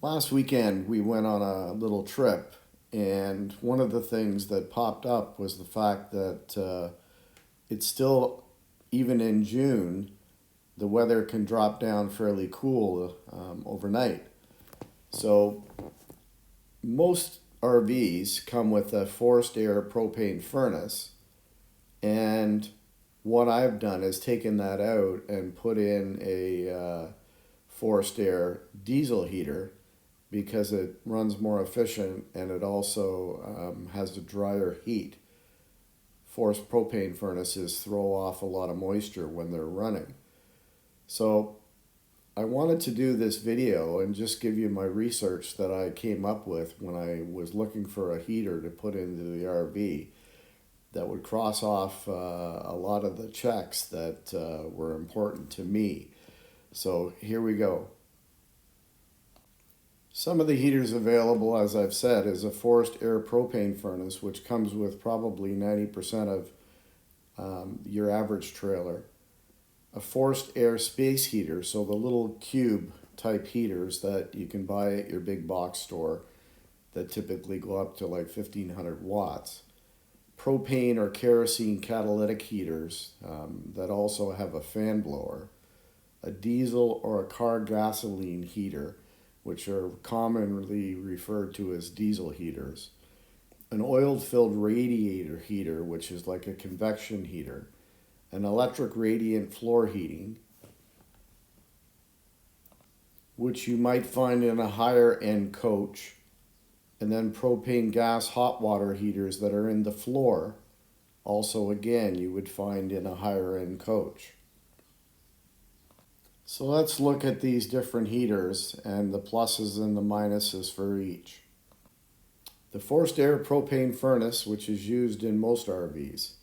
Last weekend, we went on a little trip, and one of the things that popped up was the fact that it's still, even in June, the weather can drop down fairly cool overnight. So, most RVs come with a forced air propane furnace, and what I've done is taken that out and put in a forced air diesel heater because it runs more efficient and it also has a drier heat. Forced propane furnaces throw off a lot of moisture when they're running. So I wanted to do this video and just give you my research that I came up with when I was looking for a heater to put into the RV that would cross off a lot of the checks that were important to me. So here we go. Some of the heaters available, as I've said, is a forced air propane furnace, which comes with probably 90% of your average trailer. A forced air space heater, so the little cube type heaters that you can buy at your big box store that typically go up to like 1500 watts. Propane or kerosene catalytic heaters that also have a fan blower. A diesel or a car gasoline heater, which are commonly referred to as diesel heaters. An oil-filled radiator heater, which is like a convection heater. An electric radiant floor heating, which you might find in a higher end coach. And then propane gas hot water heaters that are in the floor, also again you would find in a higher end coach. So let's look at these different heaters and the pluses and the minuses for each. The forced air propane furnace, which is used in most RVs.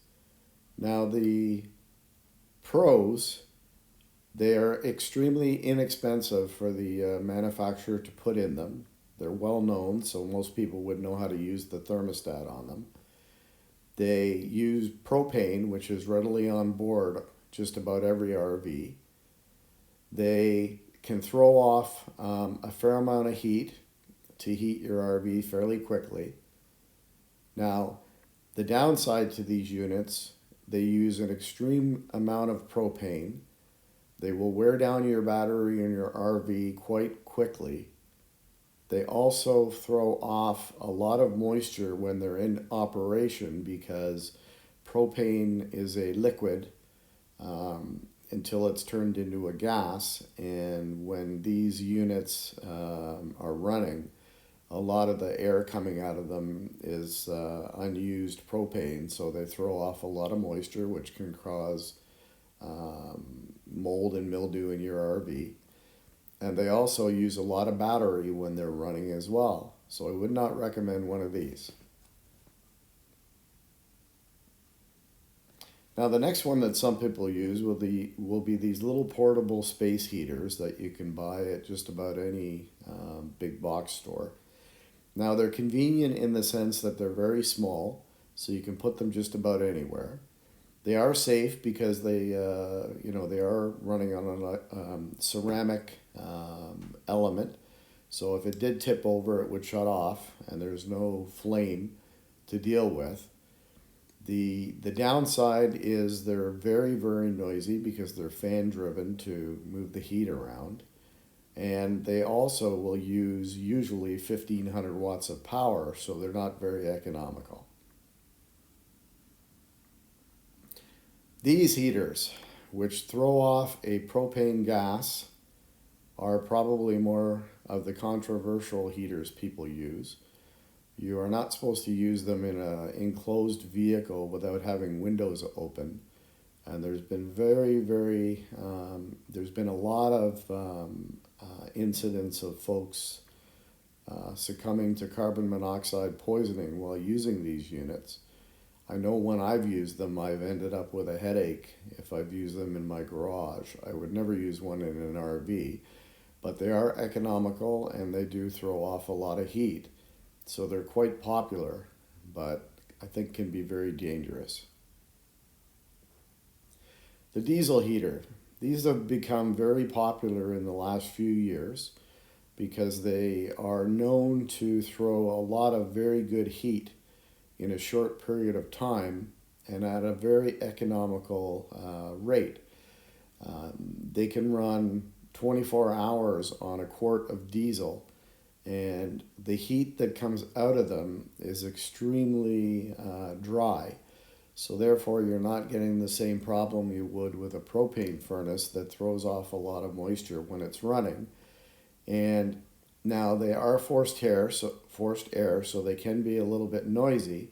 Now the pros, they are extremely inexpensive for the manufacturer to put in them. They're well known, so most people would know how to use the thermostat on them. They use propane, which is readily on board just about every RV. They can throw off a fair amount of heat to heat your RV fairly quickly. Now, the downside to these units, they use an extreme amount of propane. They will wear down your battery in your RV quite quickly. They also throw off a lot of moisture when they're in operation because propane is a liquid until it's turned into a gas. And when these units are running, a lot of the air coming out of them is unused propane, so they throw off a lot of moisture, which can cause mold and mildew in your RV. And they also use a lot of battery when they're running as well. So I would not recommend one of these. Now the next one that some people use will be these little portable space heaters that you can buy at just about any big box store. Now they're convenient in the sense that they're very small, so you can put them just about anywhere. They are safe because they are running on a ceramic element. So if it did tip over, it would shut off, and there's no flame to deal with. The downside is they're very, very noisy because they're fan driven to move the heat around. And they also will use usually 1500 watts of power, so they're not very economical. These heaters, which throw off a propane gas, are probably more of the controversial heaters people use. You are not supposed to use them in an enclosed vehicle without having windows open. And there's been there's been a lot of incidents of folks succumbing to carbon monoxide poisoning while using these units. I know when I've used them, I've ended up with a headache if I've used them in my garage. I would never use one in an RV, but they are economical and they do throw off a lot of heat. So they're quite popular, but I think can be very dangerous. The diesel heater. These have become very popular in the last few years because they are known to throw a lot of very good heat in a short period of time and at a very economical rate. They can run 24 hours on a quart of diesel, and the heat that comes out of them is extremely dry. So therefore, you're not getting the same problem you would with a propane furnace that throws off a lot of moisture when it's running. And now they are forced air, so they can be a little bit noisy,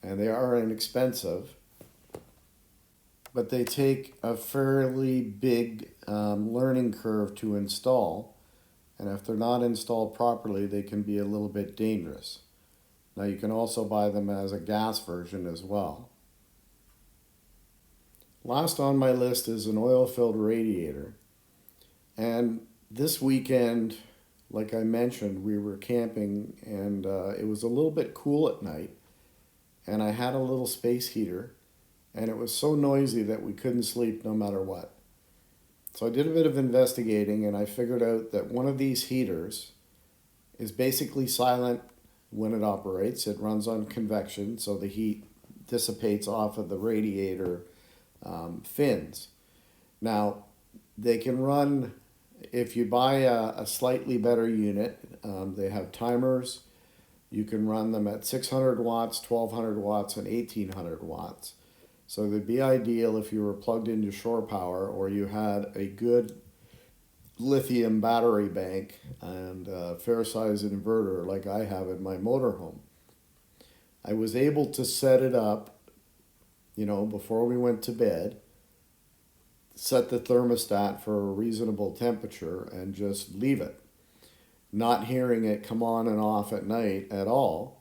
and they are inexpensive, but they take a fairly big learning curve to install, and if they're not installed properly, they can be a little bit dangerous. Now you can also buy them as a gas version as well. Last on my list is an oil-filled radiator, and this weekend, like I mentioned, we were camping, and it was a little bit cool at night, and I had a little space heater, and it was so noisy that we couldn't sleep no matter what. So I did a bit of investigating, and I figured out that one of these heaters is basically silent when it operates. It runs on convection, so the heat dissipates off of the radiator fins. Now, they can run, if you buy a slightly better unit, they have timers. You can run them at 600 watts, 1200 watts, and 1800 watts. So they'd be ideal if you were plugged into shore power or you had a good lithium battery bank and a fair-sized inverter like I have in my motorhome. I was able to set it up, before we went to bed, set the thermostat for a reasonable temperature and just leave it, not hearing it come on and off at night at all.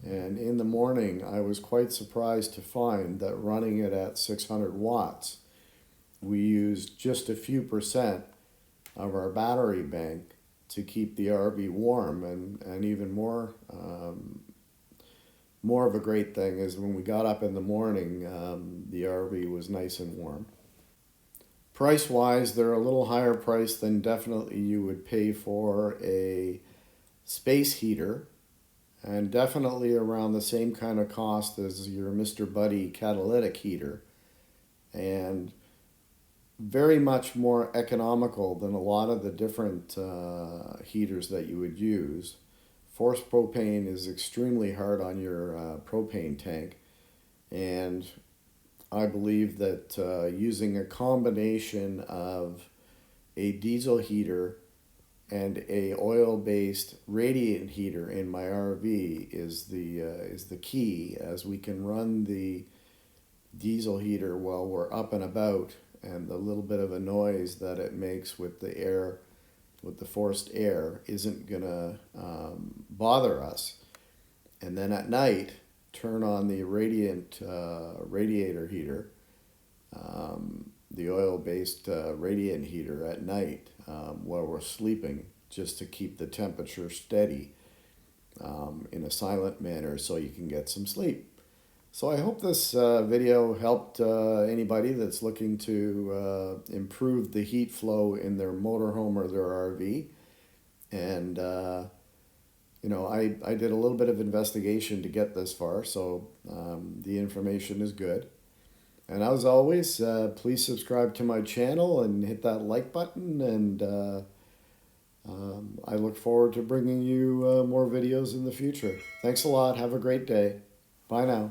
And in the morning, I was quite surprised to find that running it at 600 watts, we used just a few percent of our battery bank to keep the RV warm. And even more of a great thing is when we got up in the morning, the RV was nice and warm. Price-wise, they're a little higher price than definitely you would pay for a space heater, and definitely around the same kind of cost as your Mr. Buddy catalytic heater, and very much more economical than a lot of the different heaters that you would use. Forced propane is extremely hard on your propane tank, and I believe that using a combination of a diesel heater and a oil-based radiant heater in my RV is the key, as we can run the diesel heater while we're up and about, and the little bit of a noise that it makes with the air, with the forced air, isn't gonna bother us. And then at night, turn on the radiator heater, the oil-based radiant heater at night while we're sleeping, just to keep the temperature steady in a silent manner so you can get some sleep. So I hope this video helped anybody that's looking to improve the heat flow in their motorhome or their RV. And I did a little bit of investigation to get this far, so the information is good. And as always, please subscribe to my channel and hit that like button, and I look forward to bringing you more videos in the future. Thanks a lot. Have a great day. Bye now.